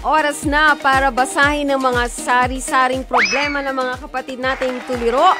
Oras na para basahin ng mga sari-saring problema ng mga kapatid nating tuliro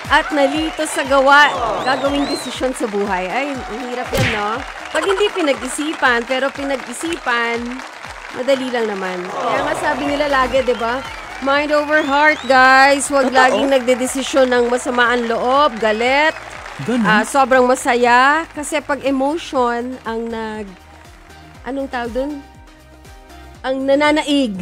at nalito sa gagawing desisyon sa buhay. Ay, ang hirap yan, no? Pag hindi pinag-isipan, pero pinag-isipan, madali lang naman. Kaya nga sabi nila lagi, di ba? Mind over heart, guys. Huwag laging nagdedesisyon ng masamaan loob, galit, sobrang masaya. Kasi pag emotion ang anong tawag dun? Ang nananaig.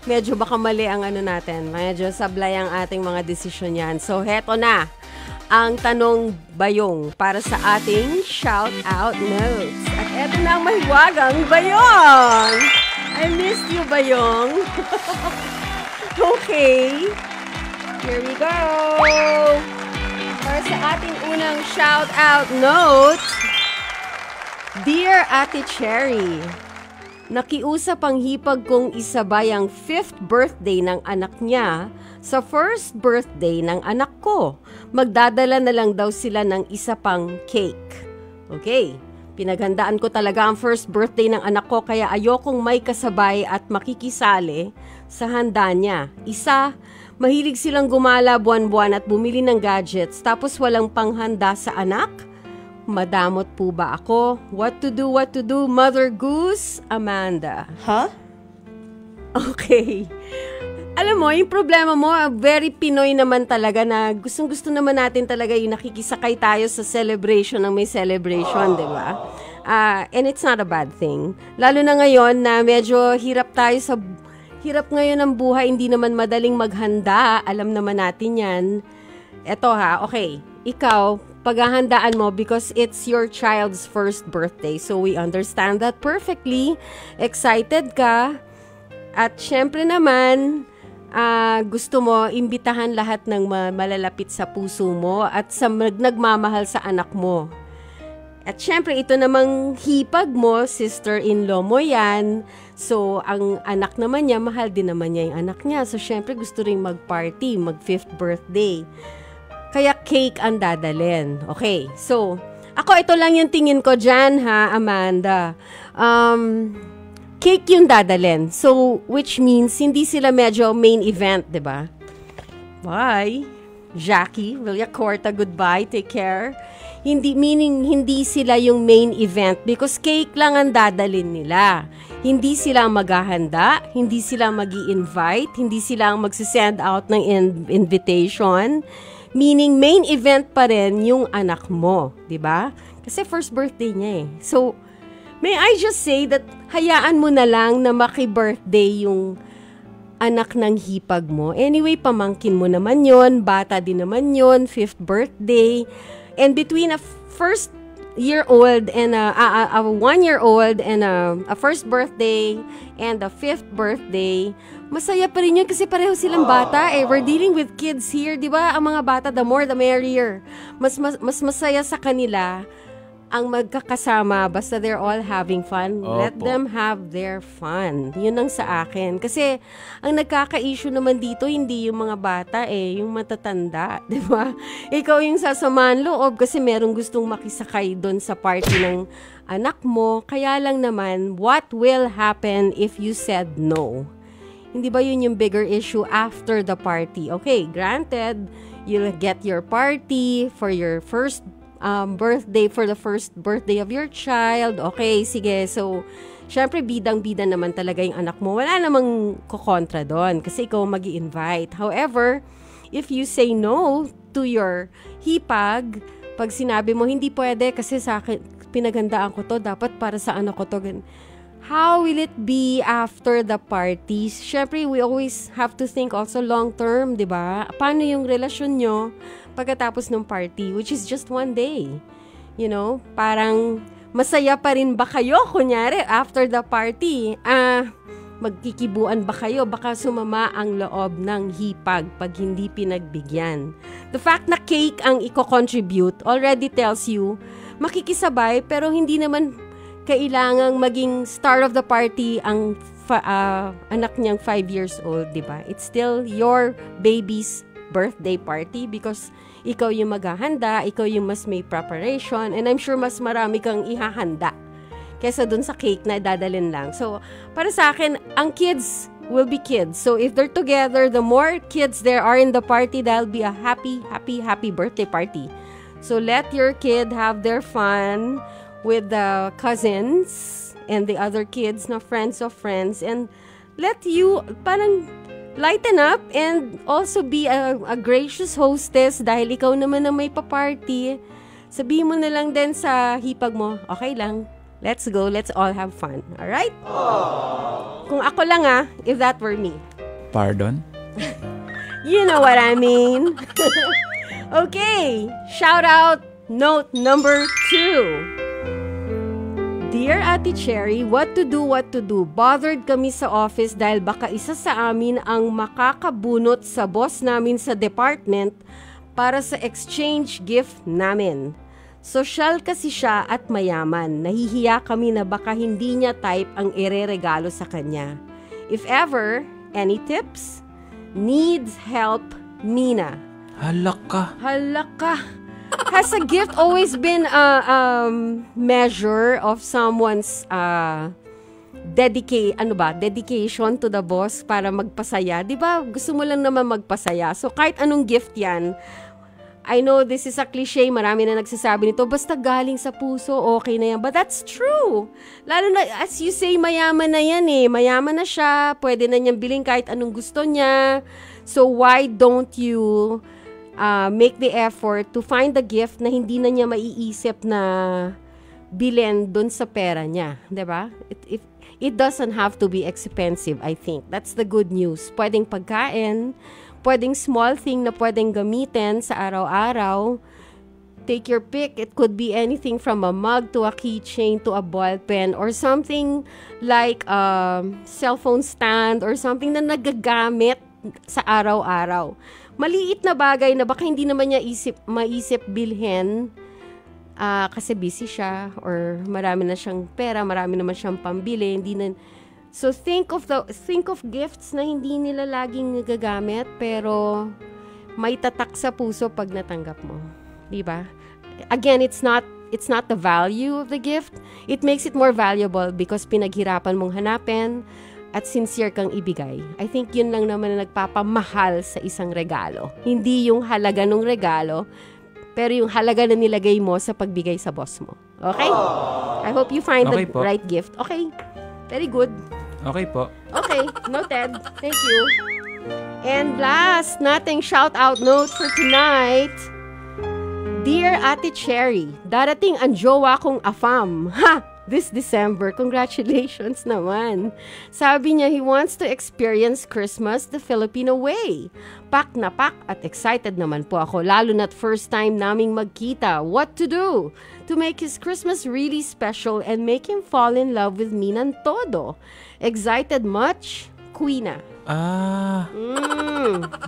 Medyo baka mali ang natin. Medyo sablay ang ating mga desisyon yan. So, heto na ang tanong bayong para sa ating shout-out notes. At eto na ang mahiwagang bayong. I missed you, bayong. Okay. Here we go. Para sa ating unang shout-out note, Dear Ate Cherry, nakiusap ang hipag kong isabay ang 5th birthday ng anak niya sa 1st birthday ng anak ko. Magdadala na lang daw sila ng isa pang cake. Okay, pinaghandaan ko talaga ang 1st birthday ng anak ko kaya ayokong may kasabay at makikisali sa handa niya. Isa, mahilig silang gumala buwan-buwan at bumili ng gadgets tapos walang panghanda sa anak? Madamot po ba ako? What to do, Mother Goose? Amanda. Huh? Okay. Alam mo, yung problema mo, very Pinoy naman talaga na gustong-gusto naman natin talaga yung nakikisakay tayo sa celebration ng may celebration, di ba? And it's not a bad thing. Lalo na ngayon na medyo hirap ngayon ng buhay, hindi naman madaling maghanda. Alam naman natin yan. Eto okay. Ikaw, paghahandaan mo because it's your child's 1st birthday. So we understand that perfectly. Excited ka. At syempre naman, gusto mo imbitahan lahat ng malalapit sa puso mo at sa nagmamahal sa anak mo. At syempre, ito namang hipag mo, sister-in-law mo yan. So, ang anak naman niya, mahal din naman niya yung anak niya. So, syempre, gusto rin mag-party, mag-5th birthday. Kaya cake ang dadalhin. Okay, so, ito lang yung tingin ko dyan, ha, Amanda. Cake yung dadalhin. So, which means, hindi sila medyo main event, di ba? Bye. Jackie, Villacorta, goodbye, take care. Hindi sila yung main event because cake lang ang dadalhin nila. Hindi sila maghahanda, hindi sila magi-invite, hindi sila magsisend out ng invitation. Meaning, main event pa rin yung anak mo, di ba? Kasi 1st birthday niya eh. So, may I just say that hayaan mo na lang na maki-birthday yung anak ng hipag mo. Anyway, pamangkin mo naman yon, bata din naman yon, 5th birthday. And between a 1-year-old and a 1-year-old and a 1st birthday and a 5th birthday, masaya pa rin yun kasi pareho silang bata eh. We're dealing with kids here, di ba? Ang mga bata, the more the merrier. Mas masaya sa kanila ang magkakasama basta they're all having fun. Opo. Let them have their fun. Yun ang sa akin. Kasi ang nagkaka-issue naman dito, hindi yung mga bata yung matatanda. Di ba? Ikaw yung sasamahan loob kasi merong gustong makisakay doon sa party ng anak mo. Kaya lang naman, what will happen if you said no? Hindi ba yun yung bigger issue after the party? Okay, granted, you'll get your party for your first birthday, for the 1st birthday of your child. Okay, sige. So, syempre, bidang-bida naman talaga yung anak mo. Wala namang kukontra doon kasi ikaw mag-i-invite. However, if you say no to your hipag, pag sinabi mo, hindi pwede kasi sa akin, pinaghandaan ko to, dapat para sa anak ko to. How will it be after the party? Syempre, we always have to think also long-term, di ba? Paano yung relasyon nyo pagkatapos ng party, which is just one day? You know, parang masaya pa rin ba kayo? Kunyari, after the party, magkikibuan ba kayo? Baka sumama ang loob ng hipag pag hindi pinagbigyan. The fact na cake ang i-contribute already tells you, makikisabay pero hindi naman kailangang maging star of the party ang anak niyang 5 years old, di ba? It's still your baby's birthday party because ikaw yung maghahanda, ikaw yung mas may preparation, and I'm sure mas marami kang ihahanda kesa dun sa cake na dadalhin lang. So, para sa akin, ang kids will be kids. So, if they're together, the more kids there are in the party, that'll be a happy, happy, happy birthday party. So, let your kid have their fun with the cousins and the other kids na friends of friends, and let you parang lighten up and also be a gracious hostess dahil ikaw naman ang may pa-party. Sabihin mo na lang din sa hipag mo, okay lang, let's go, let's all have fun. Alright? Kung ako lang if that were me. Pardon? You know what I mean. Okay, shout out note number 2. Dear Ate Cherry, what to do? Bothered kami sa office dahil baka isa sa amin ang makakabunot sa boss namin sa department para sa exchange gift namin. Sosyal kasi siya at mayaman. Nahihiya kami na baka hindi niya type ang ireregalo sa kanya. If ever, any tips? Needs help, Mina. Halak ka. Has a gift always been a measure of someone's dedication to the boss para magpasaya? 'Di ba? Gusto mo lang naman magpasaya. So kahit anong gift 'yan, I know this is a cliche, marami na nagsasabi nito, basta galing sa puso, okay na yan. But that's true. Lalo na, as you say, mayaman na yan eh. Mayaman na siya, pwede na niyang bilhin kahit anong gusto niya. So why don't you make the effort to find the gift na hindi na niya maiisip na bilhin dun sa pera niya, 'di ba? It doesn't have to be expensive, I think. That's the good news. Pwedeng pagkain, pwedeng small thing na pwedeng gamitin sa araw-araw. Take your pick. It could be anything from a mug to a keychain to a ball pen or something like a cellphone stand or something na nagagamit sa araw-araw. Maliit na bagay na baka hindi naman niya maisip bilhin kasi busy siya or marami na siyang pera, marami naman siyang pambili, hindi na. So think of gifts na hindi nila laging nagagamit pero may tatak sa puso pag natanggap mo, 'di ba? Again, it's not the value of the gift. It makes it more valuable because pinaghirapan mong hanapin at sincere kang ibigay. I think yun lang naman na nagpapamahal sa isang regalo. Hindi yung halaga ng regalo, pero yung halaga na nilagay mo sa pagbigay sa boss mo. Okay? I hope you find the right gift. Okay. Very good. Okay po. Okay. Noted. Thank you. And last, nating shout-out note for tonight. Dear Ate Cherry, darating ang jowa kong afam. Ha! This December. Congratulations naman. Sabi niya, he wants to experience Christmas the Filipino way. Pak na pak at excited naman po ako, lalo na't first time naming magkita. What to do to make his Christmas really special and make him fall in love with me ng todo? Excited much? Queena.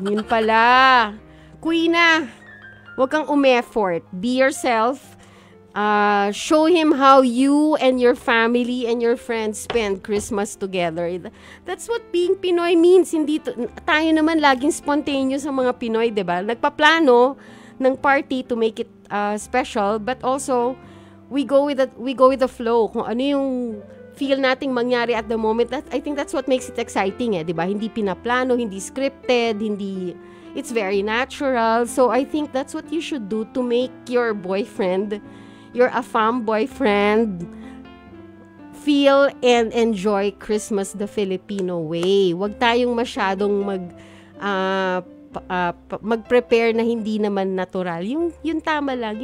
Yun pala. Queena, huwag kang umeffort. Be yourself. Show him how you and your family and your friends spend Christmas together. That's what being Pinoy means. Hindi tayo naman laging spontaneous sa mga Pinoy, 'di ba? Nagpaplano ng party to make it special, but also we go with the flow. Kung ano yung feel nating mangyari at the moment. I think that's what makes it exciting, 'di ba? Hindi pinaplano, hindi scripted, it's very natural. So I think that's what you should do to make your boyfriend, your afam boyfriend, feel and enjoy Christmas the Filipino way. Huwag tayong masyadong mag-prepare na hindi naman natural. Yung tama lang,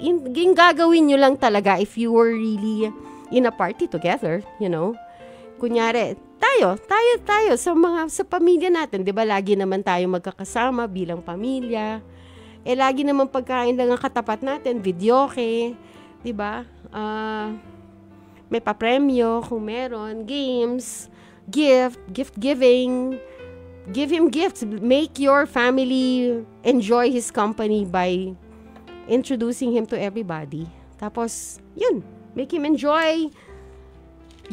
yung gagawin nyo lang talaga if you were really in a party together, you know. Kunyari, tayo sa pamilya natin, 'di ba? Lagi naman tayo magkakasama bilang pamilya. Lagi naman pagkain lang ang katapat natin, videoke, 'di ba? May papremyo kung meron, games, gift giving. Give him gifts. Make your family enjoy his company by introducing him to everybody. Tapos, yun, make him enjoy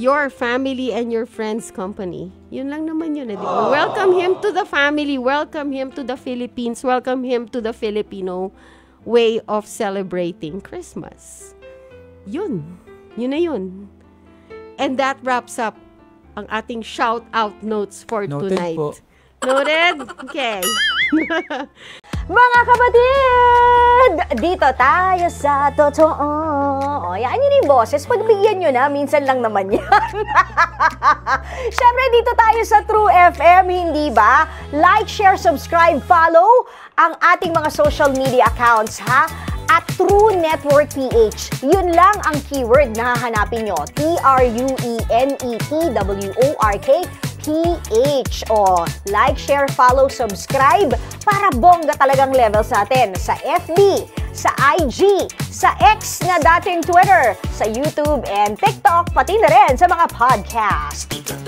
your family and your friends' company. Yun lang naman yun. Welcome him to the family. Welcome him to the Philippines. Welcome him to the Filipino way of celebrating Christmas. Yun na yun. And that wraps up ang ating shout-out notes for Noted tonight. po. Noted? Okay. Mga kapatid! Dito tayo sa totoo. O, yan yun yung boses. Pagbigyan nyo na, minsan lang naman yan. Siyempre, dito tayo sa True FM, hindi ba? Like, share, subscribe, follow ang ating mga social media accounts, ha? At True Network PH. Yun lang ang keyword na hahanapin nyo. TrueNetwork PH. O, like, share, follow, subscribe para bongga talagang levels natin sa FB, sa IG, sa X na dating Twitter, sa YouTube and TikTok, pati na rin sa mga podcast.